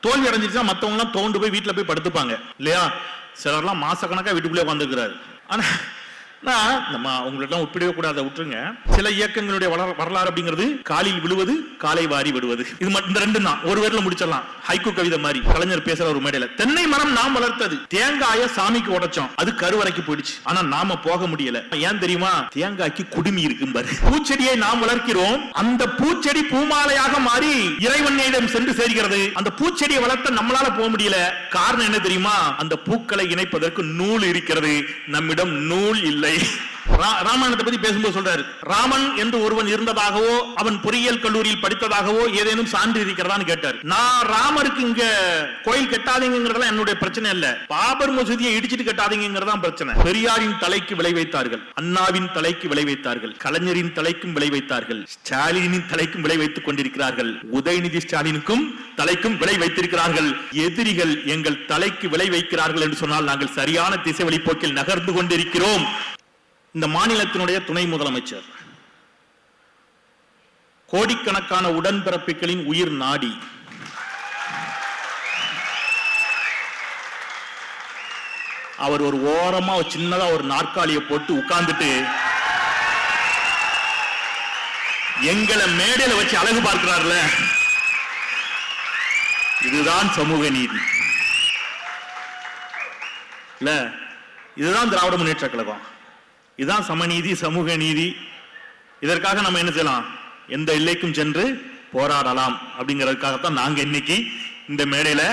தோல்வி அடைஞ்சிருச்சா மத்தவங்க எல்லாம் தோண்டு போய் வீட்டுல போய் படுத்துப்பாங்க இல்லையா? சிலர்லாம் மாசக்கணக்கா வீட்டுக்குள்ளே உட்காந்துருக்கிறாரு. ஆனா நம்ம உங்களெல்லாம் ஒப்பிடவே கூடாத விட்டுருங்க. சில இயக்கங்களுடைய வரலாறு அப்படிங்கிறது காலில் விழுவது காலை வாரி விடுவது, இது இந்த ரெண்டு தான். ஒரு வேர்ல முடிச்சிடலாம். ஹைக்கூ கவிதை மாதிரி கலைஞர் பேசுற ஒரு மேடையில, தென்னை மரம் நாம் வளர்த்தது, தேங்காய சாமிக்கு உடைச்சோம், அது கருவறைக்கு போயிடுச்சு, ஆனா நாம போக முடியல. ஏன் தெரியுமா? தேங்காய்க்கு குடுமி இருக்கும் பாரு. பூச்செடியை நாம் வளர்க்கிறோம், அந்த பூச்செடி பூமாலையாக மாறி இறைவனிடம் சென்று சேர்கிறது. அந்த பூச்செடியை வளர்த்த நம்மளால போக முடியல. காரணம் என்ன தெரியுமா? அந்த பூக்களை இணைப்பதற்கு நூல் இருக்கிறது, நம்மிடம் நூல் இல்லை. ராமாயணத்தை பத்தி பேசும்போது சொல்றாரு, ராமன் என்று ஒருவன் இருந்ததாகவோ அவன் பொறியியல் கல்லூரியில் படித்ததாகவோ ஏதேனும் சான்று இருக்கிறதான்னு கேட்டார். நான் ராமருக்கு இங்க கோயில் கட்டாதீங்கிறதெல்லாம் என்னுடைய பிரச்சனை இல்ல, பாபர் மசூதியை இடிச்சிட்டு கட்டாதீங்கிறதான் பிரச்சனை. பெரியாரின் தலைக்கு விளை வைத்தார்கள், அண்ணாவின் தலைக்கு விளை வைத்தார்கள், கலைஞரின் தலைக்கும் விளை வைத்தார்கள், ஸ்டாலினின் தலைக்கும் விளை வைத்துக் கொண்டிருக்கிறார்கள், உதயநிதி ஸ்டாலினுக்கும் தலைக்கும் விளை வைத்திருக்கிறார்கள். எதிரிகள் எங்கள் தலைக்கு விளை வைக்கிறார்கள் என்று சொன்னால் நாங்கள் சரியான திசை வழிபோக்கில் நகர்ந்து கொண்டிருக்கிறோம். இந்த மாநிலத்தினுடைய துணை முதலமைச்சர் கோடிக்கணக்கான உடன்பிறப்புகளின் உயிர் நாடி. அவர் ஒரு ஓரமா சின்னதா ஒரு நாற்காலியை போட்டு உட்கார்ந்துட்டு எங்களை மேடையில வச்சு அழகு பார்க்கிறார்ல, இதுதான் சமூக நீதி இல்ல? இதுதான் திராவிட முன்னேற்ற கழகம், இதுதான் சமநீதி, சமூக நீதி. இதற்காக நம்ம என்ன செய்யலாம்? எந்த எல்லைக்கும் சென்று போராடலாம். அப்படிங்கிறதுக்காகத்தான் நாங்க இன்னைக்கு இந்த மேடையில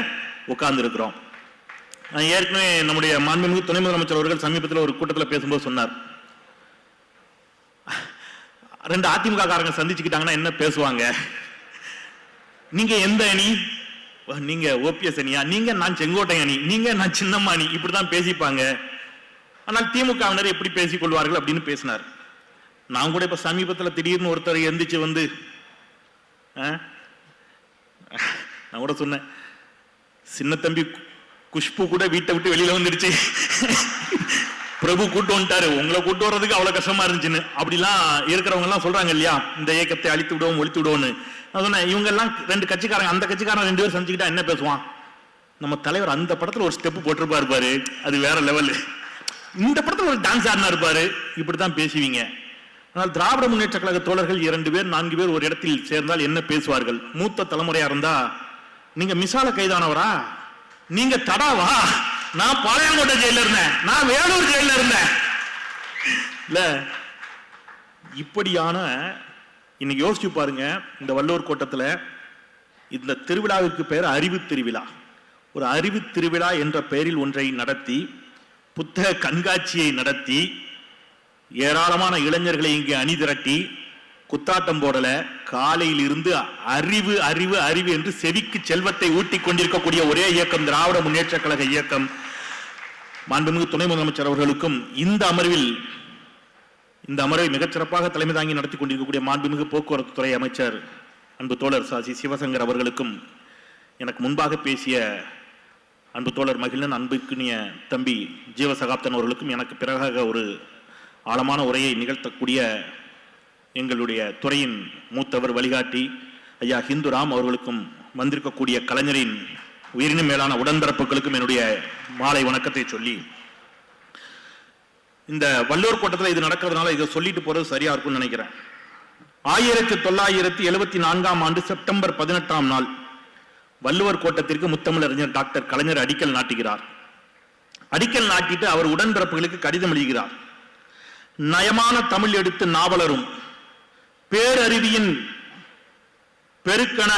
உட்கார்ந்து இருக்கிறோம். ஏற்கனவே நம்முடைய மாண்புமிகு துணை முதலமைச்சர் அவர்கள் சமீபத்தில் ஒரு கூட்டத்தில் பேசும்போது சொன்னார், ரெண்டு அதிமுக காரங்க சந்திச்சுக்கிட்டாங்கன்னா என்ன பேசுவாங்க? நீங்க எந்த அணி? நீங்க ஓபிஎஸ் அணியா? நீங்க நான் செங்கோட்டை அணி, நீங்க நான் சின்னம்மா அணி, இப்படிதான் பேசிப்பாங்க. ஆனால் திமுகவினர் எப்படி பேசிக் கொள்வார்கள் அப்படின்னு பேசினார். நான் கூட இப்ப சமீபத்தில் திடீர்னு ஒருத்தர் எந்திரிச்சு வந்து நான் கூட சொன்னேன், சின்ன தம்பி குஷ்பு கூட வீட்டை விட்டு வெளியில வந்துடுச்சு, பிரபு கூட்டு வந்துட்டாரு, உங்களை கூட்டு வர்றதுக்கு அவ்வளவு கஷ்டமா இருந்துச்சுன்னு அப்படிலாம் இருக்கிறவங்க எல்லாம் சொல்றாங்க இல்லையா, இந்த இயக்கத்தை அழித்து விடுவோம் ஒழித்து விடுவோம்னு. நான் சொன்னேன், இவங்க எல்லாம் ரெண்டு கட்சிக்காரங்க, அந்த கட்சிக்காரன் ரெண்டு பேரும் சந்திச்சுக்கிட்டா என்ன பேசுவான்? நம்ம தலைவர் அந்த படத்துல ஒரு ஸ்டெப் போட்டிருப்பாரு பாரு, அது வேற லெவல். இந்த படத்துல ஒரு டான்ஸ் ஆடினா இருப்பாரு, இப்படித்தான் பேசுவீங்க. ஆனால் திராவிட முன்னேற்ற கழக தோழர்கள் 2 பேர் 4 பேர் ஒரு இடத்தில் சேர்ந்தால் என்ன பேசுவார்கள்? மூத்த தலைமுறையா இருந்தா, நீங்க மிசால கைதானவரா, நீங்க தடாவா, நான் பாளையங்கோட்டை ஜெயில இருந்தேன், நான் வேலூர் ஜெயில இருந்தேன் இல்ல. இப்படியான இன்னைக்கு யோசிச்சு பாருங்க, இந்த வள்ளுவர் கோட்டத்துல இந்த திருவிழாவிற்கு பெயர் அறிவு திருவிழா. ஒரு அறிவு திருவிழா என்ற பெயரில் ஒன்றை நடத்தி, புத்தக கண்காட்சியை நடத்தி, ஏராளமான இளைஞர்களை இங்கே அணி திரட்டி குத்தாட்டம் போடல, காலையில் இருந்து அறிவு அறிவு அறிவு என்று செவிக்கு செல்வத்தை ஊட்டிக் கொண்டிருக்கக்கூடிய ஒரே இயக்கம் திராவிட முன்னேற்ற கழக இயக்கம். மாண்புமிகு துணை முதலமைச்சர் அவர்களுக்கும் இந்த அமர்வை மிகச்சிறப்பாக தலைமை தாங்கி நடத்தி கொண்டிருக்கக்கூடிய மாண்புமிகு போக்குவரத்து துறை அமைச்சர் அன்பு தோழர் சாசி சிவசங்கர் அவர்களுக்கும், எனக்கு முன்பாக பேசிய அன்பு தோழர் மகிழன், அன்புக்குரிய தம்பி ஜீவசகாப்தன் அவர்களுக்கும், எனக்கு பிறகாக ஒரு ஆழமான உரையை நிகழ்த்தக்கூடிய எங்களுடைய துறையின் மூத்தவர் வழிகாட்டி ஐயா ஹிந்துராம் அவர்களுக்கும், வந்திருக்கக்கூடிய கலைஞரின் உயிரினும் மேலான உடன்பிறப்புகளுக்கும் என்னுடைய மாலை வணக்கத்தை சொல்லி, இந்த வள்ளுவர் கோட்டத்தில் இது நடக்கிறதுனால இதை சொல்லிட்டு போறது சரியா இருக்கும்னு நினைக்கிறேன். 1974ஆம் ஆண்டு செப்டம்பர் 18ஆம் நாள் வள்ளுவர் கோட்டத்திற்கு முத்தமிழறிஞர் டாக்டர் கலைஞர் அடிக்கல் நாட்டுகிறார். அடிக்கல் நாட்டிட்டு அவர் உடன்பிறப்புகளுக்கு கடிதம் எழுதுகிறார். நயமான தமிழ் எடுத்து நாவலரும் பேரறிவியின் பெருக்கண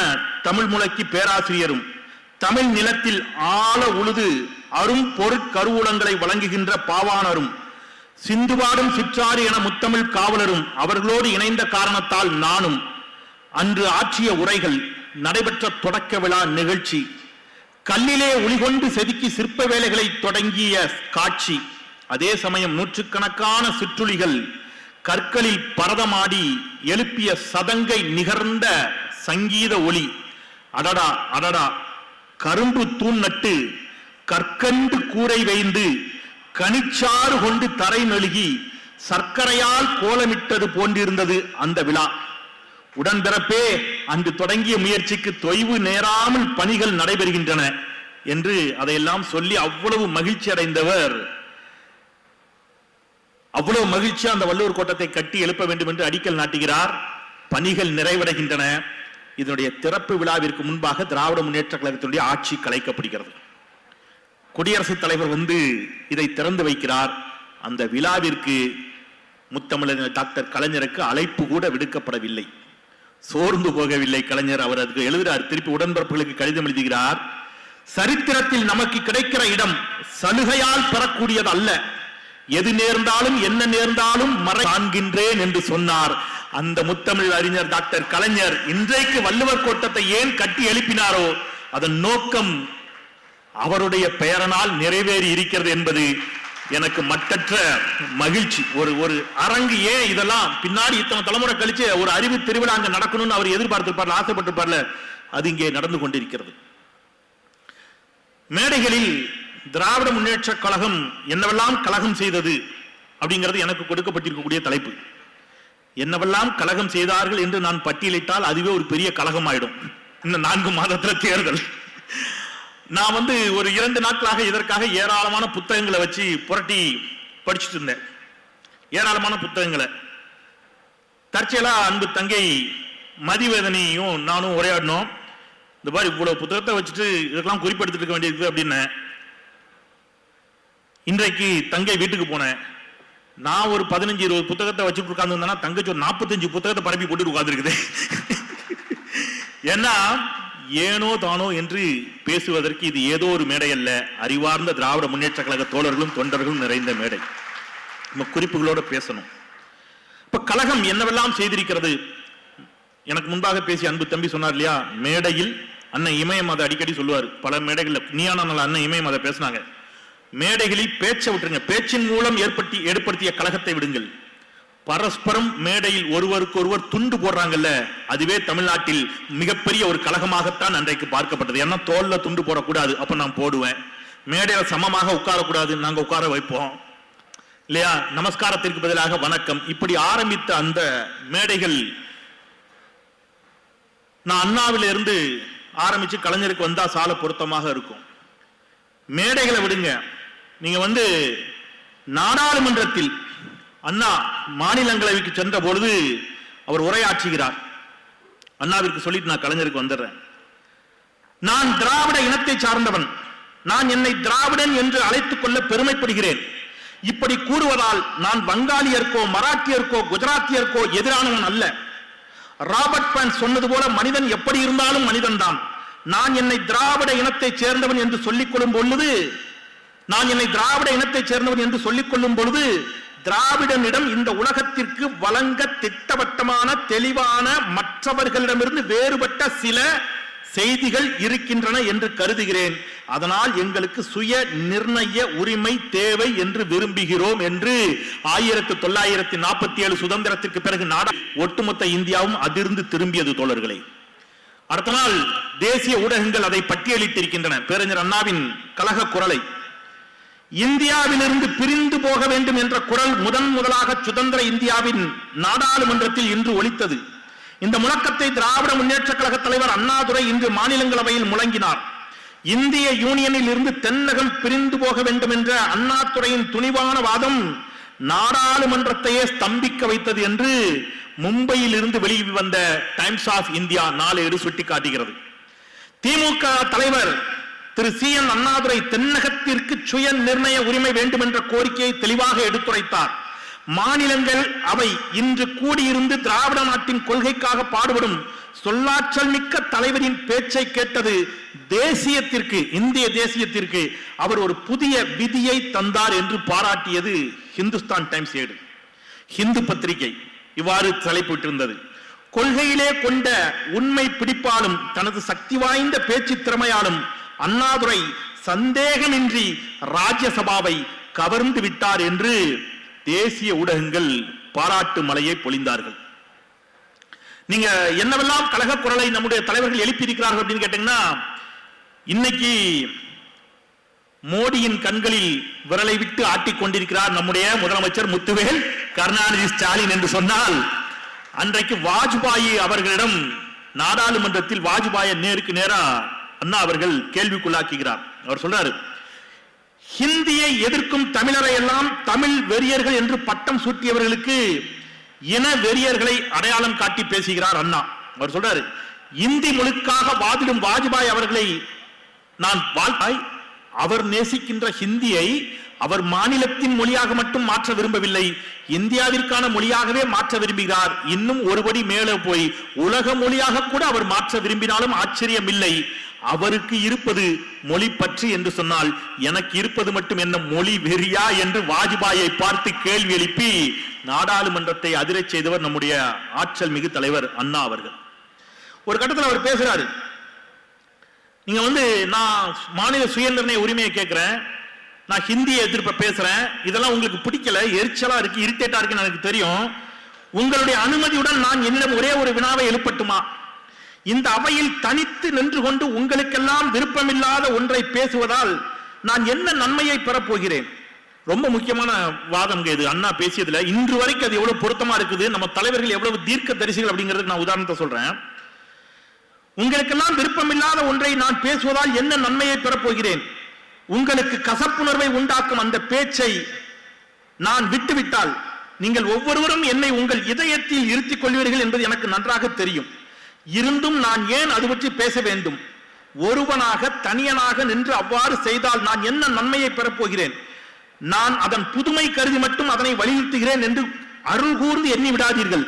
தமிழ் முழக்கி பேராசிரியரும் தமிழ் நிலத்தில் ஆழ உழுது அரும் பொருட்கருவூலங்களை வழங்குகின்ற பாவாணரும் சிந்துபாடும் சிற்றாறு என முத்தமிழ் காவலரும் அவர்களோடு இணைந்த காரணத்தால் நானும் அன்று ஆற்றிய உரைகள், நடைபெற்ற தொடக்க விழா நிகழ்ச்சி, கல்லிலே ஒளிகொண்டு செதுக்கி சிற்ப வேலைகளை தொடங்கிய காட்சி, அதே சமயம் நூற்றுக்கணக்கான சிற்றுளிகள் கற்களில் பரதமாடி எழுப்பிய சதங்கை நிகர்ந்த சங்கீத ஒளி, அடடா அடடா, கரும்பு தூண் நட்டு கற்கண்டு கூரை வைந்து கனிச்சாறு கொண்டு தரை மெழுகி சர்க்கரையால் கோலமிட்டது போன்றிருந்தது அந்த விழா. உடன்பிறப்பே, அன்று தொடங்கிய முயற்சிக்கு தொய்வு நேராமல் பணிகள் நடைபெறுகின்றன என்று அதையெல்லாம் சொல்லி அவ்வளவு மகிழ்ச்சி அடைந்தவர். அவ்வளவு மகிழ்ச்சியா அந்த வள்ளுவர் கோட்டத்தை கட்டி எழுப்ப வேண்டும் என்று அடிக்கல் நாட்டுகிறார். பணிகள் நிறைவடைகின்றன. இதனுடைய திறப்பு விழாவிற்கு முன்பாக திராவிட முன்னேற்ற கழகத்தினுடைய ஆட்சி கலைக்கப்படுகிறது. குடியரசுத் தலைவர் வந்து இதை திறந்து வைக்கிறார். அந்த விழாவிற்கு முத்தமிழர் டாக்டர் கலைஞருக்கு அழைப்பு கூட விடுக்கப்படவில்லை. சோர்ந்து போகவில்லை கலைஞர். அவர் அதுக்கு எழுதுகிறார், திருப்பி உடன்பிறப்புகளுக்கு கடிதம் எழுதுகிறார். சரித்திரத்தில் நமக்கு கிடைக்கிற இடம் சலுகையால் பெறக்கூடியது அல்ல. எது நேர்ந்தாலும் என்ன நேர்ந்தாலும் மறை காண்கின்றேன் என்று சொன்னார். அந்த முத்தமிழ் அறிஞர் டாக்டர் கலைஞர் இன்றைக்கு வள்ளுவர் கோட்டத்தை ஏன் கட்டி எழுப்பினாரோ அதன் நோக்கம் அவருடைய பெயரனால் நிறைவேறி இருக்கிறது என்பது எனக்கு மட்டற்ற மகிழ்ச்சி. ஒரு அரங்கு ஏன் இதெல்லாம் பின்னாடி இத்தனை தலைமுறை கழிச்சு ஒரு அறிவு திருவிழா அங்க நடக்கணும்னு அவர் எதிர்பார்த்திருப்பார், ஆசைப்பட்டிருப்பார்ல, அது இங்கே நடந்து கொண்டிருக்கிறது. மேடைகளில் திராவிட முன்னேற்ற கழகம் என்னவெல்லாம் கழகம் செய்தது அப்படிங்கிறது எனக்கு கொடுக்கப்பட்டிருக்கக்கூடிய தலைப்பு. என்னவெல்லாம் கழகம் செய்தார்கள் என்று நான் பட்டியலிட்டால் அதுவே ஒரு பெரிய கழகம் ஆயிடும். இன்னும் 4 மாதத்துல தேர்தல். நான் வந்து ஒரு 2 நாட்களாக இதற்காக ஏராளமான புத்தகங்களை வச்சு புரட்டி படிச்சுட்டு இருந்தேன். ஏராளமான புத்தகங்களை. தற்செயலா அன்பு தங்கை மதிவேதனையும் நானும் உரையாடினோம். இந்த மாதிரி இவ்வளவு புத்தகத்தை வச்சுட்டு இதெல்லாம் குறிப்பெடுத்துட்டு இருக்க வேண்டியிருக்கு அப்படின்னு. இன்றைக்கு தங்கை வீட்டுக்கு போனேன். நான் ஒரு 15-20 புத்தகத்தை வச்சுட்டு உட்கார்ந்து தங்கச்சி ஒரு 45 புத்தகத்தை பரப்பி போட்டு உட்கார்ந்துருக்குது. ஏன்னா ஏனோ தானோ என்று பேசுவதற்கு இது ஏதோ ஒரு மேடை அல்ல, அறிவார்ந்த திராவிட முன்னேற்ற கழக தோழர்களும் தொண்டர்களும் நிறைந்த மேடை. நம்ம குறிப்புகளோட பேசணும். இப்ப கழகம் என்னவெல்லாம் செய்திருக்கிறது. எனக்கு முன்பாக பேசிய அன்பு தம்பி சொன்னார் இல்லையா, மேடையில் அண்ணன் இமயம் அதை அடிக்கடி சொல்லுவார். பல மேடைகளில் நீயான அண்ணன் இமயம் அதை பேசினாங்க. மேடைகளில் பேச்சை விட்டுருங்க, பேச்சின் மூலம் ஏற்படுத்திய கழகத்தை விடுங்கள். பரஸ்பரம் மேடையில் ஒருவருக்கு ஒருவர் துண்டு போடுறாங்கல்ல, அதுவே தமிழ்நாட்டில் மிகப்பெரிய ஒரு கழகமாகத்தான் அன்றைக்கு பார்க்கப்பட்டது. ஏன்னா தோல்ல துண்டு போடக்கூடாது, அப்ப நான் போடுவேன். மேடையில சமமாக உட்காரக்கூடாது, நாங்க உட்கார வைப்போம் இல்லையா. நமஸ்காரத்திற்கு பதிலாக வணக்கம், இப்படி ஆரம்பித்த அந்த மேடைகள் நான் அண்ணாவில இருந்து ஆரம்பிச்சு கலைஞருக்கு வந்தா சால பொருத்தமாக இருக்கும். மேடைகளை விடுங்க, நீங்க வந்து நாடாளுமன்றத்தில் அண்ணா மாநிலங்களவைக்கு சென்ற பொழுது அவர் உரையாற்றுகிறார். அண்ணாவிற்கு சொல்லிட்டு நான் கலைஞருக்கு வந்துடுறேன். நான் திராவிட இனத்தை சார்ந்தவன், நான் என்னை திராவிடன் என்று அழைத்துக் கொள்ள பெருமைப்படுகிறேன். இப்படி கூறுவதால் நான் வங்காளியர்க்கோ மராட்டியர்க்கோ குஜராத்தியர்க்கோ எதிரானவன் அல்ல. ராபர்ட் பான் சொன்னது போல மனிதன் எப்படி இருந்தாலும் மனிதன் தான். நான் என்னை திராவிட இனத்தை சேர்ந்தவன் என்று சொல்லிக் கொள்ளும் பொழுது திராவிடனிடம் இந்த உலகத்திற்கு வழங்க திட்டவட்டமான தெளிவான மற்றவர்களிடமிருந்து வேறுபட்ட சில செய்திகள் இருக்கின்றன என்று கருதுகிறேன். அதனால் எங்களுக்கு சுய நிர்ணய உரிமை தேவை என்று விரும்புகிறோம் என்று 1947 சுதந்திரத்திற்கு பிறகு நாடு ஒட்டுமொத்த இந்தியாவும் அதிர்ந்து திரும்பியது தோழர்களே. அடுத்த நாள் தேசிய ஊடகங்கள் அதை பட்டியலிட்டிருக்கின்றன. பேரறிஞர் அண்ணாவின் கழக குரலை, இந்தியாவிலிருந்து பிரிந்து போக வேண்டும் என்ற குரல் முதலாக சுதந்திர இந்தியாவின் நாடாளுமன்றத்தில் இன்று ஒலித்தது. இந்த முழக்கத்தை திராவிட முன்னேற்ற கழக தலைவர் அண்ணாதுரை இன்று மாநிலங்களவையில் முழங்கினார். இந்திய யூனியனில் இருந்து தென்னகம் பிரிந்து போக வேண்டும் என்ற அண்ணாதுரையின் துணிவான வாதம் நாடாளுமன்றத்தையே ஸ்தம்பிக்க வைத்தது என்று மும்பையில் இருந்து வெளிவந்த டைம்ஸ் ஆஃப் இந்தியா நாளேடு சுட்டிக்காட்டுகிறது. திமுக தலைவர் திரு CN அண்ணாதுரை தென்னகத்திற்கு சுய நிர்ணய உரிமை வேண்டும் என்ற கோரிக்கையை தெளிவாக எடுத்துரைத்தார். மாநிலங்கள் அவை இன்று கூடியிருந்து திராவிட நாட்டின் கொள்கைக்காக பாடுபடும் சொல்லாற்றல் மிக்க தலைவரின் பேச்சை கேட்டது இந்திய தேசியத்திற்கு அவர் ஒரு புதிய விதியை தந்தார் என்று பாராட்டியது ஹிந்துஸ்தான் டைம்ஸ் ஏடு. ஹிந்து பத்திரிகை இவ்வாறு தலைப்பிட்டிருந்தது. கொள்கையிலே கொண்ட உண்மை பிடிப்பாலும் தனது சக்தி வாய்ந்த பேச்சு திறமையாலும் அண்ணாதுரை சந்தேகமின்றி ராஜ்யசபாவை கவர்ந்து விட்டார் என்று தேசிய ஊடகங்கள் பாராட்டு மலையை பொழிந்தார்கள். நீங்க என்னவெல்லாம் கழக குரலை நம்முடைய தலைவர்கள் எழுப்பியிருக்கிறார்கள் அப்படின்னு கேட்டீங்கன்னா, இன்னைக்கு மோடியின் கண்களில் விரலை விட்டு ஆட்டிக் கொண்டிருக்கிறார் நம்முடைய முதலமைச்சர் முத்துவேல் கருணாநிதி ஸ்டாலின் என்று சொன்னால், அன்றைக்கு வாஜ்பாயி அவர்களிடம் நாடாளுமன்றத்தில் வாஜ்பாயை நேருக்கு நேரா அண்ணா அவர்கள் கேள்விக்குள்ளாக்குகிறார். அவர் சொல்றாரு, ஹிந்தியை எதிர்க்கும் தமிழரை எல்லாம் தமிழ் வெறியர்கள் என்று பட்டம் சூட்டியவர்களுக்கு இன வெறியர்களை அடையாளம் காட்டி பேசுகிறார் அண்ணா. அவர் சொல்றாரு, இந்தி மொழிக்காக வாதிடும் வாஜ்பாய் அவர்களை நான் வாழ்த்தாய், அவர் நேசிக்கின்ற ஹிந்தியை அவர் மாநிலத்தின் மொழியாக மட்டும் மாற்ற விரும்பவில்லை, இந்தியாவிற்கான மொழியாகவே மாற்ற விரும்புகிறார். இன்னும் ஒருபடி மேலே போய் உலக மொழியாக கூட அவர் மாற்ற விரும்பினாலும் ஆச்சரியம் இல்லை. அவருக்கு இருப்பது மொழி பற்றி என்று சொன்னால் எனக்கு இருப்பது மட்டும் என்ன மொழி வெறியா என்று வாஜ்பாயை பார்த்து கேள்வி எழுப்பி நாடாளுமன்றத்தை அதிரச் செய்தவர் நம்முடைய ஆற்றல் மிகு தலைவர் அண்ணா அவர்கள். ஒரு கட்டத்தில் அவர் பேசுறாரு, நீங்க நான் மாநில சுயநிர்ணய உரிமையை கேட்கிறேன், நான் ஹிந்தியை எதிர்ப்ப பேசுறேன், இதெல்லாம் உங்களுக்கு பிடிக்கல, எரிச்சலா இருக்கு, இரிட்டேட்டா இருக்குன்னு எனக்கு தெரியும். உங்களுடைய அனுமதியுடன் நான் என்னிடம் ஒரே ஒரு வினாவை எழுப்பட்டுமா? இந்த அவையில் தனித்து நின்று கொண்டு உங்களுக்கெல்லாம் விருப்பமில்லாத ஒன்றை பேசுவதால் நான் என்ன நன்மையை பெறப்போகிறேன்? ரொம்ப முக்கியமான வாதம் இது அண்ணா பேசியதுல. இன்று வரைக்கும் அது எவ்வளவு பொருத்தமா இருக்குது, நம்ம தலைவர்கள் எவ்வளவு தீர்க்க தரிசிகள் அப்படிங்கிறதுக்கு நான் உதாரணத்தை சொல்றேன். உங்களுக்கெல்லாம் விருப்பமில்லாத ஒன்றை நான் பேசுவதால் என்ன நன்மையை பெறப்போகிறேன்? உங்களுக்கு கசப்புணர்வை உண்டாக்கும் அந்த பேச்சை நான் விட்டுவிட்டால் நீங்கள் ஒவ்வொருவரும் என்னை உங்கள் இதயத்தில் இருத்திக் கொள்வீர்கள் என்பது எனக்கு நன்றாக தெரியும். இருந்தும் நான் ஏன் அது பற்றி பேச வேண்டும்? ஒருவனாக தனியனாக நின்று அவ்வாறு செய்தால் நான் என்ன நன்மையை பெறப்போகிறேன்? நான் அதன் புதுமை கருதி மட்டும் அதனை வலியுறுத்துகிறேன் என்று அருள் கூர்ந்து எண்ணி விடாதீர்கள்.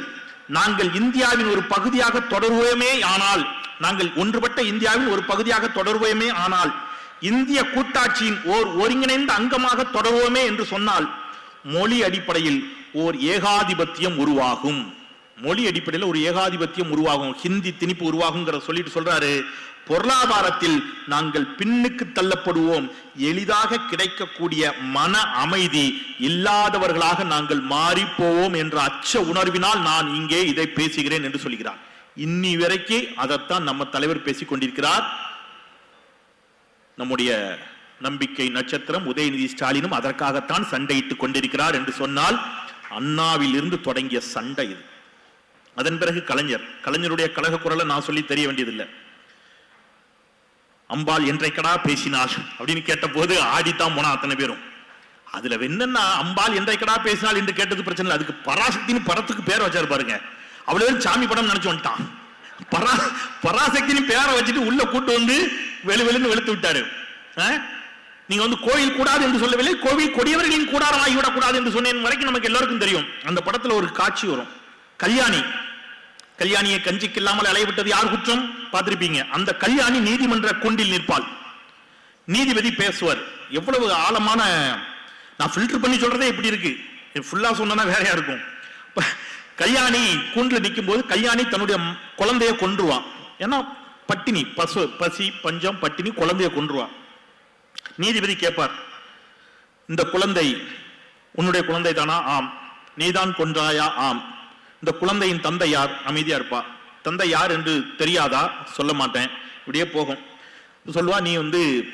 நாங்கள் இந்தியாவின் ஒரு பகுதியாக தொடர்வோமே ஆனால், நாங்கள் ஒன்றுபட்ட இந்தியாவின் ஒரு பகுதியாக தொடர்வோமே ஆனால், இந்திய கூட்டாட்சியின் ஓர் ஒருங்கிணைந்த அங்கமாக தொடர்வோமே என்று சொன்னால் மொழி அடிப்படையில் ஓர் ஏகாதிபத்தியம் உருவாகும். மொழி அடிப்படையில் ஒரு ஏகாதிபத்தியம் உருவாகும், ஹிந்தி திணிப்பு உருவாகும் சொல்லிட்டு சொல்றாரு. பொருளாதாரத்தில் நாங்கள் பின்னுக்கு தள்ளப்படுவோம், எளிதாக கிடைக்கக்கூடிய மன அமைதி இல்லாதவர்களாக நாங்கள் மாறி போவோம் என்ற அச்ச உணர்வினால் நான் இங்கே இதை பேசுகிறேன் என்று சொல்கிறார். இன்னி வரைக்கும் அதைத்தான் நம்ம தலைவர் பேசிக் கொண்டிருக்கிறார். நம்முடைய நம்பிக்கை நட்சத்திரம் உதயநிதி ஸ்டாலினும் அதற்காகத்தான் சண்டையிட்டுக் கொண்டிருக்கிறார் என்று சொன்னால் அண்ணாவில் இருந்து தொடங்கிய சண்டை இது. அதன் பிறகு கலைஞருடைய கழக குரலை நான் சொல்லி தெரிய வேண்டியதில்லை. அம்பாள் என்றைக்கடா பேசினாள் அப்படின்னு கேட்ட போது ஆடித்தான் போனா அத்தனை பேரும். அதுல என்னன்னா, அம்பாள் என்றைக்கடா பேசினாள் என்று கேட்டது பிரச்சனை இல்லை, அதுக்கு பராசக்தின்னு படத்துக்கு பேரை வச்சாரு பாருங்க. அவ்வளவு சாமி படம் நினைச்சு வந்துட்டான். பராசக்தின்னு பேரை வச்சுட்டு உள்ள கூட்டு வெளுன்னு வெளுத்து விட்டாரு. நீங்க கோயில் கூடாது என்று சொல்லவில்லை, கோவில் கொடியவர்களின் கூடாரம் ஆகிவிடக் கூடாது என்று சொன்னேன் வரைக்கும் நமக்கு எல்லாருக்கும் தெரியும். அந்த படத்துல ஒரு காட்சி வரும், கல்யாணியை கஞ்சிக்கு இல்லாமல் அலைவிட்டது யார் குற்றம் பார்த்திருப்பீங்க. அந்த கல்யாணி நீதிமன்ற கூண்டில் நிற்பாள், நீதிபதி பேசுவார். எவ்வளவு ஆழமான, நான் ஃபில்டர் பண்ணி சொல்றதே இப்படி இருக்கு, ஃபுல்லா சொன்னா வேறையா இருக்கும். கல்யாணி கூண்டில் நிற்கும் போது கல்யாணி தன்னுடைய குழந்தைய கொன்றுவான். ஏன்னா பட்டினி, பசி பஞ்சம் பட்டினி, குழந்தைய கொன்றுவான். நீதிபதி கேட்பார், இந்த குழந்தை உன்னுடைய குழந்தை தானா? ஆம். நீதான் கொன்றாயா? ஆம். இந்த குழந்தையின் தந்தை யார்? அமைதியா இருப்பா. தந்தை யார் என்று தெரியாதா? சொல்ல மாட்டேன். இப்படியே போகும். சொல்லுவா, நீ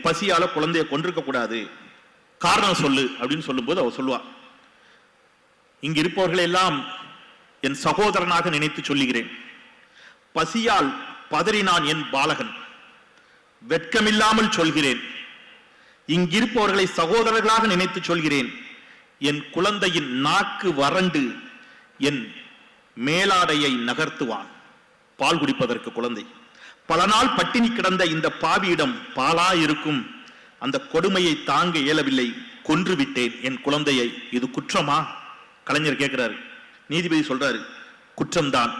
பசியால குழந்தைய கொன்றிருக்க கூடாது, காரணம் சொல்லு அப்படின்னு சொல்லும்போது அவ சொல்லுவா, இங்கு இருப்பவர்களை எல்லாம் என் சகோதரனாக நினைத்து சொல்லுகிறேன். பசியால் பதறினான் என் பாலகன், வெட்கமில்லாமல் சொல்கிறேன். இங்கிருப்பவர்களை சகோதரர்களாக நினைத்து சொல்கிறேன். என் குழந்தையின் நாக்கு வறண்டு என் மேலாடையை நகர்த்துவான் பால் குடிப்பதற்கு. குழந்தை பல நாள் பட்டினி கிடந்த இந்த பாவியிடம் பாலா இருக்கும். அந்த கொடுமையை தாங்க இயலவில்லை, கொன்று விட்டேன் என் குழந்தையை. இது குற்றமா? கலைஞர் கேட்கிறாரு. நீதிபதி சொல்றாரு, குற்றம்தான்.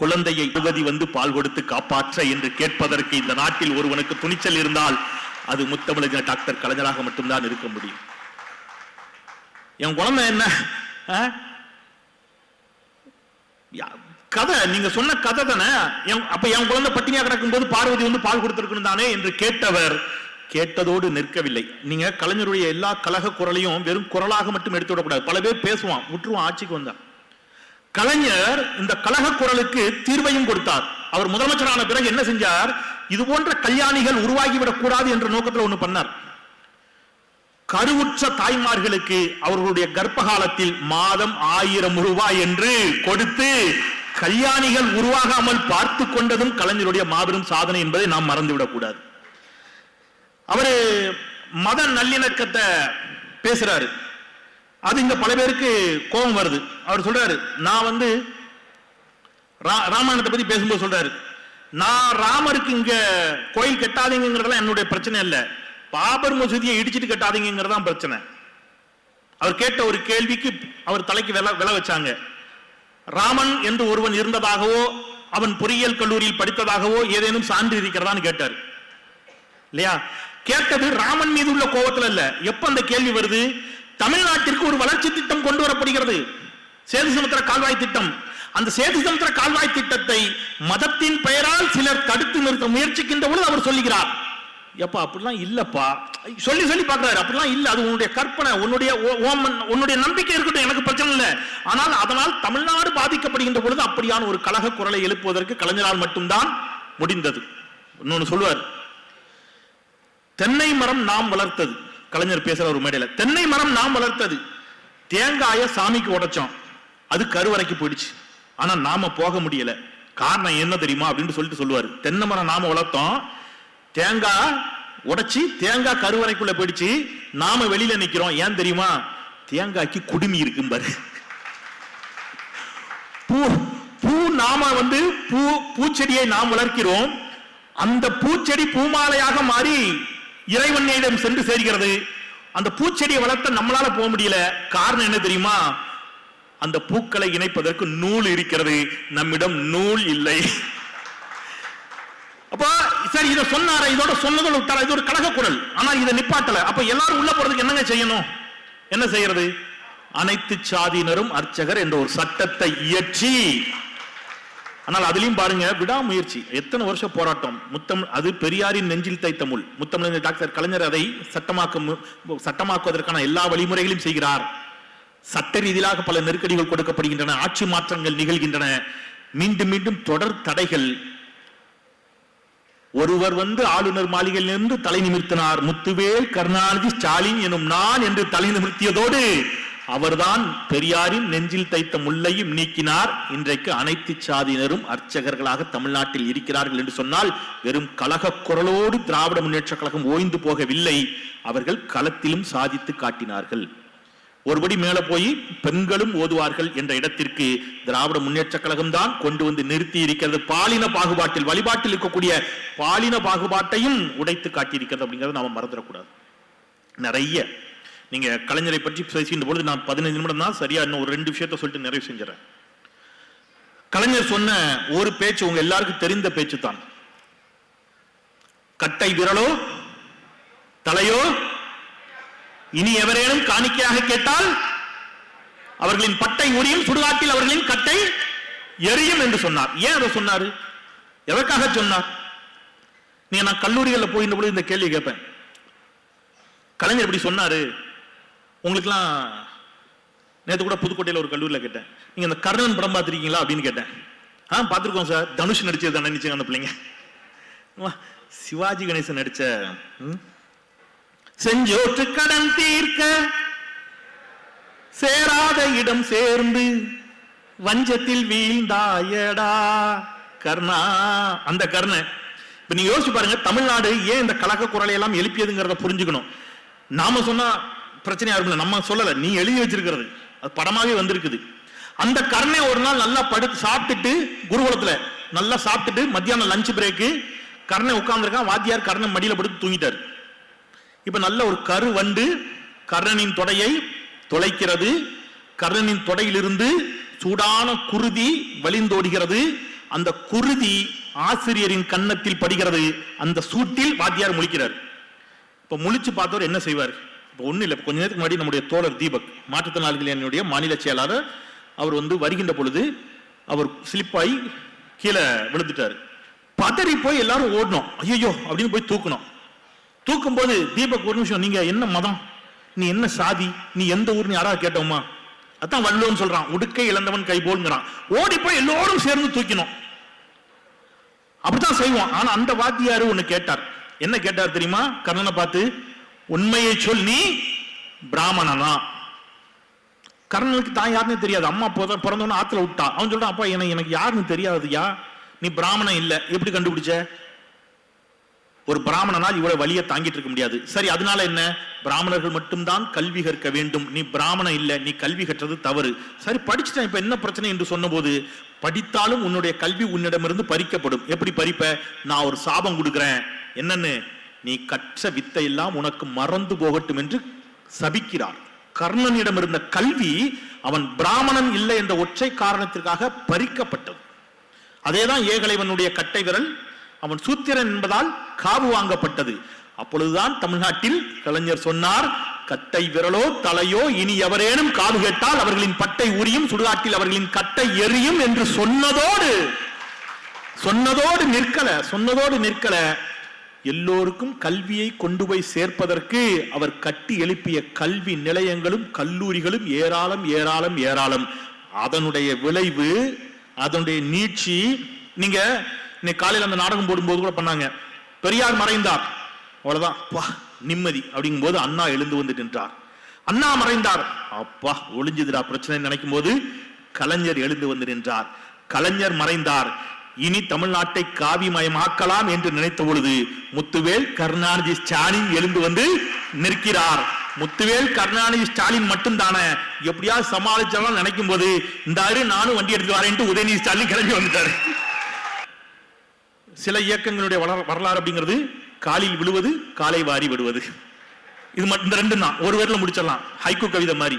குழந்தையை யுவதி பால் கொடுத்து காப்பாற்ற என்று கேட்பதற்கு இந்த நாட்டில் ஒருவனுக்கு துணிச்சல் இருந்தால் அது முத்தமிழர் டாக்டர் கலைஞராக மட்டும்தான் இருக்க முடியும். என் குழந்தை என்ன கதை, நீங்க சொன்ன கதை தானே. அப்ப என் குழந்தை பட்டினியா கிடக்கும் போது பார்வதி பால் கொடுத்திருக்கணும் தானே என்று கேட்டவர் கேட்டதோடு நிற்கவில்லை. நீங்க கலைஞருடைய எல்லா கழக குரலையும் வெறும் குரலாக மட்டும் எடுத்து விடக்கூடாது. பல பேர் பேசுவான், முற்றுவான், ஆட்சிக்கு வந்தார். கலைஞர் இந்த கழக குரலுக்கு தீர்வையும் கொடுத்தார். அவர் முதலமைச்சரான பிறகு என்ன செஞ்சார்? இது போன்ற கல்யாணிகள் உருவாகிவிடக் கூடாது என்ற நோக்கத்தில் ஒண்ணு பண்ணார். கருவுற்ற தாய்மார்களுக்கு அவர்களுடைய கர்ப்ப காலத்தில் மாதம் 1000 ரூபாய் என்று கொடுத்து கல்யாணிகள் உருவாகாமல் பார்த்து கொண்டதும் கலைஞருடைய மாபெரும் சாதனை என்பதை நாம் மறந்துவிடக் கூடாது. அவரு மத நல்லிணக்கத்தை பேசுறாரு, அது இங்க பல பேருக்கு கோபம் வருது. அவர் சொல்றாரு, நான் ராமாயணத்தை பத்தி பேசும்போது சொல்றாரு, நான் ராமருக்கு இங்க கோயில் கட்டாதீங்கிறதெல்லாம் என்னுடைய பிரச்சனை இல்ல, பாபர் மசூதியை இடிச்சிட்டு கட்டாதீங்கிறதான் பிரச்சனை. அவர் கேட்ட ஒரு கேள்விக்கு அவர் தலைக்கு வில வச்சாங்க. ராமன் என்று ஒருவன் இருந்ததாகவோ அவன் பொறியியல் கல்லூரியில் படித்ததாகவோ ஏதேனும் சான்று இருக்கிறதான்னு கேட்டார் இல்லையா? கேட்டது ராமன் மீது உள்ள கோபத்தில் இல்ல. எப்ப அந்த கேள்வி வருது? தமிழ்நாட்டிற்கு ஒரு வளர்ச்சி திட்டம் கொண்டு வரப்படுகிறது, சேது சமுத்திர கால்வாய் திட்டம். அந்த சேது சமுத்திர கால்வாய் திட்டத்தை மதத்தின் பெயரால் சிலர் தடுத்து நிறுத்த முயற்சிக்கின்ற பொழுது அவர் சொல்லுகிறார், எப்பா அப்படிலாம் இல்லப்பா, சொல்லி சொல்லி பார்க்கிறாரு, அப்படிலாம் இல்ல, அது உன்னுடைய கற்பனை, உன்னுடைய நம்பிக்கை இருக்கட்டும், எனக்கு பிரச்சனை இல்லை. ஆனால் அதனால் தமிழ்நாடு பாதிக்கப்படுகின்ற பொழுது அப்படியான ஒரு கலக குரலை எழுப்புவதற்கு கலைஞரால் மட்டும்தான் முடிந்தது. இன்னொன்னு சொல்லுவார், தென்னை மரம் நாம் வளர்த்தது. கலைஞர் பேசுற ஒரு மேடையில, தென்னை மரம் நாம் வளர்த்தது, தேங்காய சாமிக்கு உடைச்சோம், அது கருவறைக்கு போயிடுச்சு, ஆனா நாம போக முடியல. காரணம் என்ன தெரியுமா அப்படின்னு சொல்லிட்டு சொல்லுவாரு, தென்னை மரம் நாம வளர்த்தோம், தேங்காய் உடைச்சி தேங்காய் கருவறைக்குள்ள போயிடுச்சு, நாம வெளியில நிக்கிறோம். ஏன் தெரியுமா? தேங்காய்க்கு குடுமி இருக்கும் பாரு. பூ நாம பூச்செடியை நாம் வளர்க்கிறோம், அந்த பூச்செடி பூமாலையாக மாறி இறைவனிடம் சென்று சேர்கிறது. அந்த பூச்செடியை வளர்த்த நம்மளால போக முடியல. காரணம் என்ன தெரியுமா? அந்த பூக்களை இணைப்பதற்கு நூல் இருக்கிறது, நம்மிடம் நூல் இல்லை. அப்ப சரி, இதை சொன்னார, இதோட சொன்னதோட விட்டார, இது ஒரு கலக குரல். ஆனா இதை நிப்பாட்டல. அப்ப எல்லாரும் உள்ள போறதுக்கு என்னங்க செய்யணும்? என்ன செய்யறது? அனைத்து சாதியினரும் அர்ச்சகர் என்ற ஒரு சட்டத்தை இயற்றி, ஆனால் அதுலயும் பாருங்க விடாமுயற்சி, எத்தனை வருஷம் போராட்டம். அது பெரியாரின் நெஞ்சில் தைத்த முள். முத்தமிழ் டாக்டர் கலைஞர் அதை சட்டமாக்குவதற்கான எல்லா வழிமுறைகளையும் செய்கிறார். சட்ட ரீதியாக பல நெருக்கடிகள் கொடுக்கப்படுகின்றன, ஆட்சி மாற்றங்கள் நிகழ்கின்றன, மீண்டும் மீண்டும் தொடர் தடைகள். ஒருவர் ஆளுநர் மாளிகையில் இருந்து தலை நிமிர்த்தினார், முத்துவேல் கருணாநிதி ஸ்டாலின் எனும் நான் என்று தலை நிமிர்த்தியதோடு அவர்தான் பெரியாரின் நெஞ்சில் தைத்த முள்ளையும் நீக்கினார். இன்றைக்கு அனைத்து சாதியினரும் அர்ச்சகர்களாக தமிழ்நாட்டில் இருக்கிறார்கள் என்று சொன்னால் வெறும் கலக குரலோடு திராவிட முன்னேற்ற கழகம் ஓய்ந்து போகவில்லை, அவர்கள் களத்திலும் சாதித்து காட்டினார்கள். ஒருபடி மேல போய் பெண்களும் ஓதுவார்கள் என்ற இடத்திற்கு திராவிட முன்னேற்ற கழகம் தான் கொண்டு வந்து நிறுத்தி இருக்கிறது. பாலின பாகுபாட்டில், வழிபாட்டில் இருக்கக்கூடிய பாலின பாகுபாட்டையும் உடைத்து காட்டியிருக்கிறது அப்படிங்கிறத நாம மறந்துடக்கூடாது. நிறைய நீங்க கலைஞரை பற்றி பேசுகின்ற பொழுது நான் 15 நிமிடம் தான், சரியா இன்னும் ஒரு 2 விஷயத்தை சொல்லிட்டு நிறைவு செஞ்சுறேன். கலைஞர் சொன்ன ஒரு பேச்சு உங்க எல்லாருக்கும் தெரிந்த பேச்சு தான், கட்டை விரலோ தலையோ இனி எவரேனும் காணிக்கையாக கேட்டால் அவர்களின் பட்டை உரியும், சுடுகாட்டில் அவர்களின் கட்டை எரியும் என்று சொன்னார். ஏன் அதை சொன்னாரு? எதற்காக சொன்னார்? நீங்க நான் கல்லூரிகளில் போகின்ற பொழுது இந்த கேள்வி கேட்பேன், கலைஞர் இப்படி சொன்னாரு, உங்களுக்குலாம் நேற்று கூட புதுக்கோட்டையில் ஒரு கல்லூரியில் கேட்டேன், நீங்க இந்த கர்ணன் படம் பார்த்துருக்கீங்களா அப்படின்னு கேட்டேன். பார்த்துருக்கோம் சார், தனுஷ் நடிச்சது தானே நினைச்சாங்க அந்த பிள்ளைங்க. சிவாஜி கணேசன் நடிச்ச செஞ்சோற்று கடன் தீர்க்க சேராத இடம் சேர்ந்து வஞ்சத்தில் வீழ்ந்தாயடா கர்ணா, அந்த கர்ணன். இப்ப நீங்க யோசிச்சு பாருங்க, தமிழ்நாடு ஏன் இந்த கலக்க குரலை எல்லாம் எழுப்பியதுங்கிறத புரிஞ்சுக்கணும். நாம சொன்னா பிரச்சனையா இருக்குல்ல, நம்ம சொல்லல, நீ எழுதி வச்சிருக்கிறது, அது படமாவே வந்திருக்குது. அந்த கர்ணை ஒரு நாள் நல்லா படுத்து சாப்பிட்டுட்டு, குருகுலத்துல நல்லா சாப்பிட்டுட்டு மத்தியானம் லஞ்ச் பிரேக்கு கர்ணை உட்கார்ந்துருக்கான், வாத்தியார் கர்ணை மடியில படுத்து தூங்கிட்டாரு. இப்ப நல்ல ஒரு கரு வண்டு கர்ணனின் தொடையை தொலைக்கிறது, கர்ணனின் தொடையிலிருந்து சூடான குருதி வழிந்தோடுகிறது, அந்த குருதி ஆசிரியரின் கன்னத்தில் படுகிறது, அந்த சூட்டில் வாத்தியார் முழிக்கிறார். இப்ப முழிச்சு பார்த்தவர் என்ன செய்வார்? இப்ப ஒண்ணு இல்ல, கொஞ்ச நேரத்துக்கு முன்னாடி நம்முடைய தோழர் தீபக், மாற்றுத்திறனாளிகளுடைய மாநில செயலாளர், அவர் வருகின்ற பொழுது அவர் ஸ்லிப்பாகி கீழே விழுந்துட்டாரு. பதறி போய் எல்லாரும் ஓடணும், ஐயோ அப்படின்னு போய் தூக்கணும். தூக்கும் போது தீபக் ஒரு நிமிஷம், நீங்க என்ன மதம், நீ என்ன சாதி, நீ எந்த ஊர்னு யாராவது கேட்டோமா? அதான் வள்ளுவன் சொல்றான், உடுக்கை இழந்தவன் கை போல்ங்கிறான். ஓடி போய் எல்லோரும் சேர்ந்து தூக்கணும், அப்படித்தான் செய்வோம். ஆனா அந்த வாத்தியாரு ஒண்ணு கேட்டார். என்ன கேட்டார் தெரியுமா? கர்ணனை பார்த்து, உண்மையை சொல், நீ பிராமணனா? கர்ணனுக்கு தான் யாருன்னு தெரியாது. அம்மா பிறந்தவன ஆத்துல விட்டா. அவன் சொல்றான், அப்பா எனக்கு யாருன்னு தெரியாதுயா, நீ பிராமணன் இல்ல, எப்படி கண்டுபிடிச்ச? ஒரு பிராமணனால் இவ்வளவு வலியை தாங்கிட்டு இருக்க முடியாது. சரி, அதனால என்ன? பிராமணர்கள் மட்டும்தான் கல்வி கற்க வேண்டும், நீ பிராமணன் இல்ல, நீ கல்வி கற்றது தவறு. சரி, படிச்சுட்டேன், இப்ப என்ன பிரச்சனை என்று சொன்னபோது, படித்தாலும் உன்னுடைய கல்வி உன்னிடமிருந்து பறிக்கப்படும். எப்படி பறிப்ப? நான் ஒரு சாபம் கொடுக்கிறேன். என்னன்னு? நீ கற்ற வித்தை எல்லாம் உனக்கு மறந்து போகட்டும் என்று சபிக்கிறார். கர்ணனிடம் இருந்த கல்வி அவன் பிராமணன் இல்லை என்ற ஒற்றை காரணத்திற்காக பறிக்கப்பட்டது. அதேதான் ஏகலைவனுடைய கட்டை விரல், அவன் சூத்திரன் என்பதால் காவு வாங்கப்பட்டது. அப்பொழுதுதான் தமிழ்நாட்டில் கலைஞர் சொன்னார், கட்டை விரலோ தலையோ இனி எவரேனும் காவு கேட்டால் அவர்களின் பட்டை உரியும், சுடுகாட்டில் அவர்களின் கட்டை எரியும் என்று சொன்னதோடு நிற்கல. எல்லோருக்கும் கல்வியை கொண்டு போய் சேர்ப்பதற்கு அவர் கட்டி எழுப்பிய கல்வி நிலையங்களும் கல்லூரிகளும் ஏராளம். அதனுடைய விளைவு, அதனுடைய நீட்சி, நீங்க இன்னைக்கு காலையில் அந்த நாடகம் போடும்போது கூட பண்ணாங்க. பெரியார் மறைந்தார், அவ்வளவுதான், நிம்மதி அப்படிங்கும் போது அண்ணா எழுந்து வந்து நின்றார். அண்ணா மறைந்தார், அப்பா ஒளிஞ்சுதுடா பிரச்சனை நினைக்கும் போது கலைஞர் எழுந்து வந்து நின்றார். கலைஞர் மறைந்தார், இனி தமிழ்நாட்டை காவிமயமாக்கலாம் என்று நினைத்த பொழுது முத்துவேல் கருணாநிதி ஸ்டாலின் எழுந்து வந்து நிற்கிறார். முத்துவேல் கருணாநிதி ஸ்டாலின் மட்டும்தானே எப்படியாவது சமாளிச்சாலும் நினைக்கும் போது, இந்த நானும் வண்டி எடுத்து வரேன் உதயநிதி ஸ்டாலின் கிளம்பி வந்துட்டாரு. சில இயக்கங்களுடைய வரலாறு அப்படிங்கிறது காலில் விழுவது, காலை வாரி விடுவது. இது இந்த ரெண்டு தான் ஒரு வேர்ல முடிச்சிடலாம். ஹைக்கூ கவிதை மாதிரி.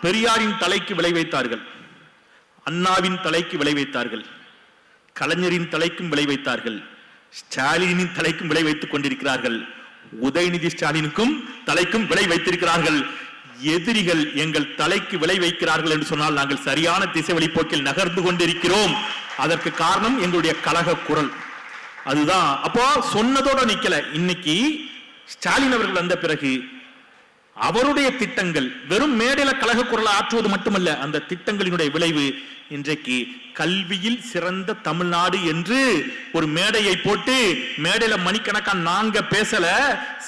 பெரியாரின் தலைக்கு விளை வைத்தார்கள், அண்ணாவின் தலைக்கு விளை வைத்தார்கள், கலைஞரின் தலைக்கும் விளை வைத்தார்கள், ஸ்டாலினின் தலைக்கும் விளை வைத்துக் கொண்டிருக்கிறார்கள், உதயநிதி ஸ்டாலினுக்கும் தலைக்கும் விளை வைத்திருக்கிறார்கள். எதிரிகள் எங்கள் தலைக்கு விளை வைக்கிறார்கள் என்று சொன்னால் நாங்கள் சரியான திசை வழிபோக்கில் நகர்ந்து கொண்டிருக்கிறோம். அதற்கு காரணம் எங்களுடைய கழக குரல். அதுதான். அப்போ சொன்னதோட நிக்கல. இன்னைக்கு ஸ்டாலின் அவர்கள் வந்த பிறகு அவருடைய திட்டங்கள் வெறும் மேடையில கழக குரலை ஆற்றுவது மட்டுமல்ல, அந்த திட்டங்களினுடைய விளைவு இன்றைக்கு கல்வியில் சிறந்த தமிழ்நாடு என்று ஒரு மேடையை போட்டு, மேடையில மணிக்கணக்கான நாங்க பேசல,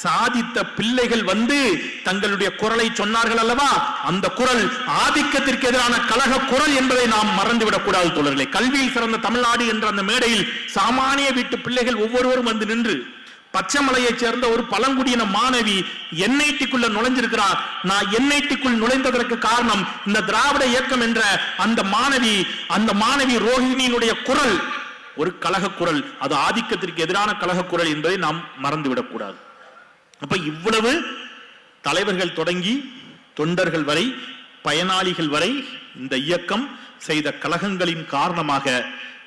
சாதித்த பிள்ளைகள் வந்து தங்களுடைய குரலை சொன்னார்கள் அல்லவா, அந்த குரல் ஆதிக்கத்திற்கு எதிரான கழக குரல் என்பதை நாம் மறந்துவிடக் கூடாது தோழர்களே. கல்வியில் சிறந்த தமிழ்நாடு என்ற அந்த மேடையில் சாமானிய வீட்டு பிள்ளைகள் ஒவ்வொருவரும் வந்து நின்று, பச்சைமலையை சேர்ந்த ஒரு பழங்குடியின மாணவி என்ஐடிக்குள்ள நுழைஞ்சிருக்கிறார். நான் என்ஐடிக்குள் நுழைந்ததற்கு காரணம் இந்த திராவிட இயக்கம் என்ற அந்த மாணவி ரோஹிணியினுடைய குரல் ஒரு கழக குரல். அது ஆதிக்கத்திற்கு எதிரான கழக குரல் என்பதை நாம் மறந்துவிடக் கூடாது. அப்ப இவ்வளவு தலைவர்கள் தொடங்கி தொண்டர்கள் வரை, பயனாளிகள் வரை இந்த இயக்கம் செய்த கழகங்களின் காரணமாக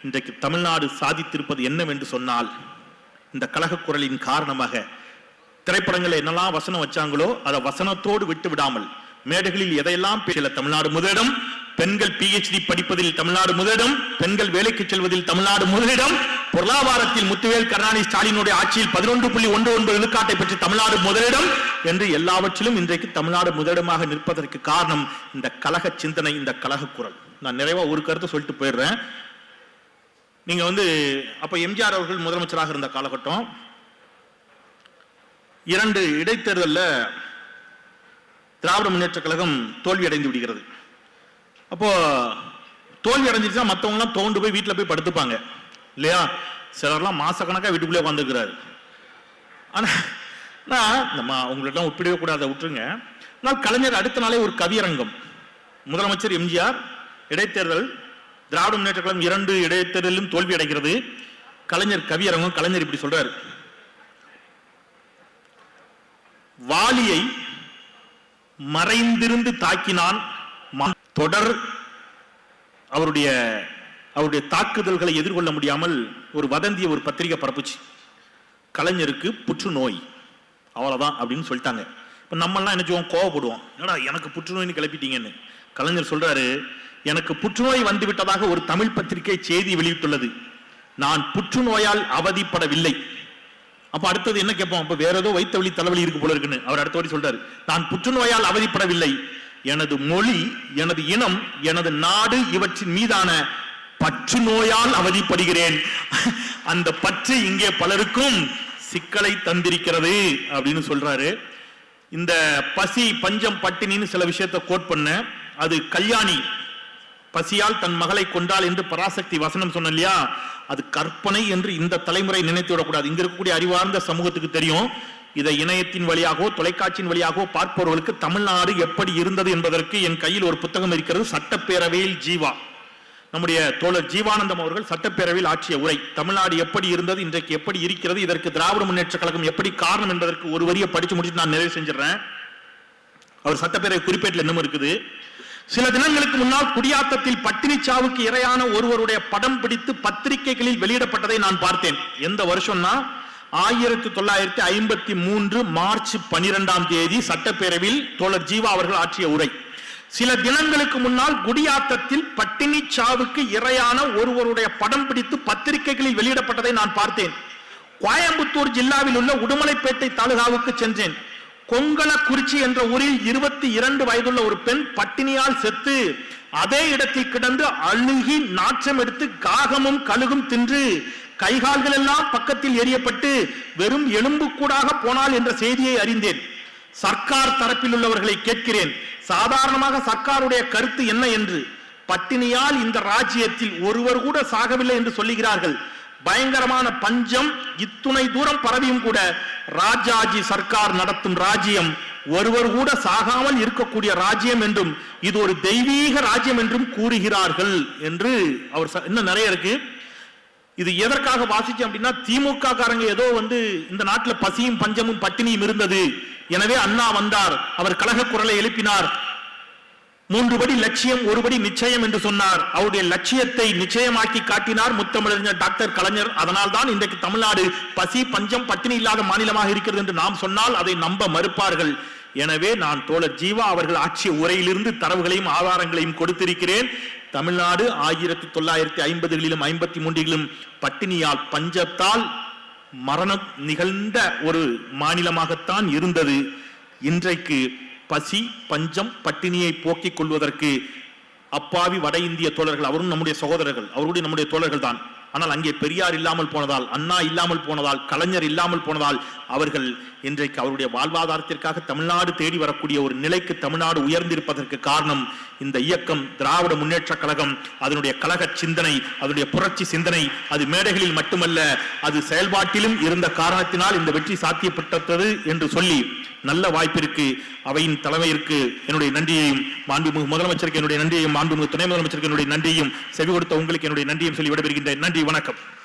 இன்றைக்கு தமிழ்நாடு சாதித்திருப்பது என்னவென்று சொன்னால், இந்த கழக குரலின் காரணமாக திரைப்படங்களை என்னெல்லாம் வசனம் வச்சாங்களோ அதை வசனத்தோடு விட்டு விடாமல் மேடைகளில் எதையெல்லாம் பேசல. தமிழ்நாடு முதலிடம், பெண்கள் PhD படிப்பதில் தமிழ்நாடு முதலிடம், பெண்கள் வேலைக்கு செல்வதில் தமிழ்நாடு முதலிடம், பொருளாதாரத்தில் முத்துவேல் கருணாநிதி ஸ்டாலினுடைய ஆட்சியில் 11.19 விழுக்காட்டை பற்றி தமிழ்நாடு முதலிடம் என்று எல்லாவற்றிலும் இன்றைக்கு தமிழ்நாடு முதலிடமாக நிற்பதற்கு காரணம் இந்த கழக சிந்தனை, இந்த கழக குரல். நான் நிறைவா ஒரு கருத்தை சொல்லிட்டு போயிடுறேன். நீங்க அப்ப எம்ஜிஆர் அவர்கள் முதலமைச்சராக இருந்த காலகட்டம், 2 இடைத்தேர்தலில் திராவிட முன்னேற்ற கழகம் தோல்வி அடைந்து விடுகிறது. அப்போ தோல்வி அடைஞ்சிருச்சா மற்றவங்க எல்லாம் தோண்டு போய் வீட்டில் போய் படுத்துப்பாங்க இல்லையா? சிலர்லாம் மாசக்கணக்காக வீட்டுக்குள்ளே உட்காந்துருக்கிறாரு. ஆனா நம்ம உங்களெல்லாம் ஒப்பிடவே கூடாத விட்டுருங்க. ஆனால் கலைஞர் அடுத்த நாளே ஒரு கவியரங்கம், முதலமைச்சர் எம்ஜிஆர், இடைத்தேர்தல், திராவிட முன்னேற்ற கழகம் 2 இடைத்தேர்தலிலும் தோல்வி அடைகிறது, கலைஞர் கவியரங்கம். கலைஞர் இப்படி சொல்றாரு, வாலியை மறைந்திருந்து தாக்கினான், தொடர் அவருடைய தாக்குதல்களை எதிர்கொள்ள முடியாமல் ஒரு வதந்திய ஒரு பத்திரிகை பரப்புச்சு, கலைஞருக்கு புற்றுநோய், அவ்வளவுதான் அப்படின்னு சொல்லிட்டாங்க. இப்ப நம்ம எல்லாம் என்ன செய்வோம், கோவப்படுவோம், என்னடா எனக்கு புற்றுநோய்னு கிளப்பிட்டீங்கன்னு. கலைஞர் சொல்றாரு, எனக்கு புற்றுநோய் வந்து விட்டதாக ஒரு தமிழ் பத்திரிகை செய்தி வெளியிட்டுள்ளது, நான் புற்றுநோயால் அவதிப்படவில்லை. அப்ப அடுத்தது என்ன கேட்போம், அப்ப வேற ஏதோ வைத்த வழி தலைவலி இருக்கு போல இருக்குன்னு. அவர் அடுத்த வழி சொல்றாரு, நான் புற்றுநோயால் அவதிப்படவில்லை, எனது மொழி, எனது இனம், எனது நாடு இவற்றின் மீதான பற்று நோயால் அவதிப்படுகிறேன். அந்த பற்று இங்கே பலருக்கும் சிக்கலை தந்திருக்கிறது அப்படின்னு சொல்றாரு. இந்த பசி பஞ்சம் பட்டினின்னு சில விஷயத்தை கோட் பண்ண, அது கல்யாணி பசியால் தன் மகளை கொண்டாள் என்று பராசக்தி வசனம் சொன்ன இல்லையா, அது கற்பனை என்று இந்த தலைமுறை நினைத்து விடக்கூடாது. இங்க இருக்கக்கூடிய அறிவார்ந்த சமூகத்துக்கு தெரியும். இதை இணையத்தின் வழியாகவோ தொலைக்காட்சியின் வழியாகவோ பார்ப்பவர்களுக்கு தமிழ்நாடு எப்படி இருந்தது என்பதற்கு என் கையில் ஒரு புத்தகம் இருக்கிறது. சட்டப்பேரவையில் ஜீவா, நம்முடைய தோழர் ஜீவானந்தம் அவர்கள் சட்டப்பேரவையில் ஆற்றிய உரை. தமிழ்நாடு எப்படி இருந்தது, இன்றைக்கு எப்படி இருக்கிறது, இதற்கு திராவிட முன்னேற்ற கழகம் எப்படி காரணம் என்பதற்கு ஒரு வரியை படிச்சு முடிச்சுட்டு நான் நிறைவு செஞ்சிடறேன். அவர் சட்டப்பேரவை குறிப்பேட்டில் இன்னும் இருக்குது. சில தினங்களுக்கு முன்னால் குடியாத்தத்தில் பட்டினி சாவுக்கு இரையான ஒருவருடைய படம் பிடித்து பத்திரிகைகளில் வெளியிடப்பட்டதை நான் பார்த்தேன். எந்த வருஷம்னா 1953 மார்ச் 12 சட்டப்பேரவையில் தோழர் ஜீவா அவர்கள் ஆற்றிய உரை. சில தினங்களுக்கு முன்னால் குடியாத்தத்தில் பட்டினி சாவுக்கு இரையான ஒருவருடைய படம் பிடித்து பத்திரிகைகளில் வெளியிடப்பட்டதை நான் பார்த்தேன். கோயம்புத்தூர் ஜில்லாவில் உள்ள உடுமலைப்பேட்டை தாலுகாவுக்கு சென்றேன். கொங்கலக்குறிச்சி என்ற ஊரில் 22 வயதுள்ள ஒரு பெண் பட்டினியால் செத்து அதே இடத்தில் கிடந்து அழுகி நாற்றம் எடுத்து காகமும் கழுகும் தின்று கைகால்கள் எல்லாம் பக்கத்தில் எரியப்பட்டு வெறும் எலும்பு கூடாக போனாள் என்ற செய்தியை அறிந்தேன். சர்க்கார் தரப்பில் உள்ளவர்களை கேட்கிறேன், சாதாரணமாக சர்க்காருடைய கருத்து என்ன என்று. பட்டினியால் இந்த ராஜ்யத்தில் ஒருவர் கூட சாகவில்லை என்று சொல்லுகிறார்கள். பயங்கரமான பஞ்சம் இத்துணை தூரம் பரவியும் கூட ராஜாஜி சர்க்கார் நடத்தும் ராஜ்யம் ஒருவர் கூட சாகாமல் இருக்கக்கூடிய ராஜ்யம் என்றும் இது ஒரு தெய்வீக ராஜ்யம் என்றும் கூறுகிறார்கள் என்று அவர் இன்னும் நிறைய இருக்கு. இது எதற்காக வாசிச்சோம் அப்படின்னா, திமுக காரங்க ஏதோ இந்த நாட்டில் பசியும் பஞ்சமும் பட்டினியும் இருந்தது, எனவே அண்ணா வந்தார், அவர் கழக குரலை எழுப்பினார், 3 படி லட்சியம் 1 படி நிச்சயம் என்று சொன்னார். அவருடைய லட்சியத்தை நிச்சயமாக்கி காட்டினார் முத்தமிழறிஞர் டாக்டர் கலைஞர். அதனால் தான் இன்றைக்கு தமிழ்நாடு பசி பஞ்சம் பட்டினி இல்லாத மாநிலமாக இருக்கிறது என்று நாம் சொன்னால் அதை நம்ப மறுப்பார்கள். எனவே நான் தோழர் ஜீவா அவர்கள் ஆட்சிய உரையிலிருந்து தரவுகளையும் ஆதாரங்களையும் கொடுத்திருக்கிறேன். தமிழ்நாடு 1950களிலும் 53களிலும் பட்டினியால் பஞ்சத்தால் மரணம் நிகழ்ந்த ஒரு மாநிலமாகத்தான் இருந்தது. இன்றைக்கு பசி பஞ்சம் பட்டினியை போக்கிக் கொள்வதற்கு அப்பாவி வட இந்திய தோழர்கள், அவரும் நம்முடைய சகோதரர்கள், அவருடைய நம்முடைய தோழர்கள் தான். ஆனால் அங்கே பெரியார் இல்லாமல் போனதால், அண்ணா இல்லாமல் போனதால், கலைஞர் இல்லாமல் போனதால் அவர்கள் இன்றைக்கு அவருடைய வாழ்வாதாரத்திற்காக தமிழ்நாடு தேடி வரக்கூடிய ஒரு நிலைக்கு தமிழ்நாடு உயர்ந்திருப்பதற்கு காரணம் இந்த இயக்கம் திராவிட முன்னேற்ற கழகம். அதனுடைய கழக சிந்தனை, அதனுடைய புரட்சி சிந்தனை, அது மேடைகளில் மட்டுமல்ல அது செயல்பாட்டிலும் இருந்த காரணத்தினால் இந்த வெற்றி சாத்தியப்பட்டது என்று சொல்லி, நல்ல வாய்ப்பிற்கு அவையின் தலைமையிற்கு என்னுடைய நன்றியையும், மாண்புமிகு முதலமைச்சருக்கு என்னுடைய நன்றியையும், மாண்புமிகு துணை முதலமைச்சருக்கு என்னுடைய நன்றியையும், செவி கொடுத்த உங்களுக்கு என்னுடைய நன்றியும் சொல்லி விடைபெறுகின்றேன். நன்றி, வணக்கம்.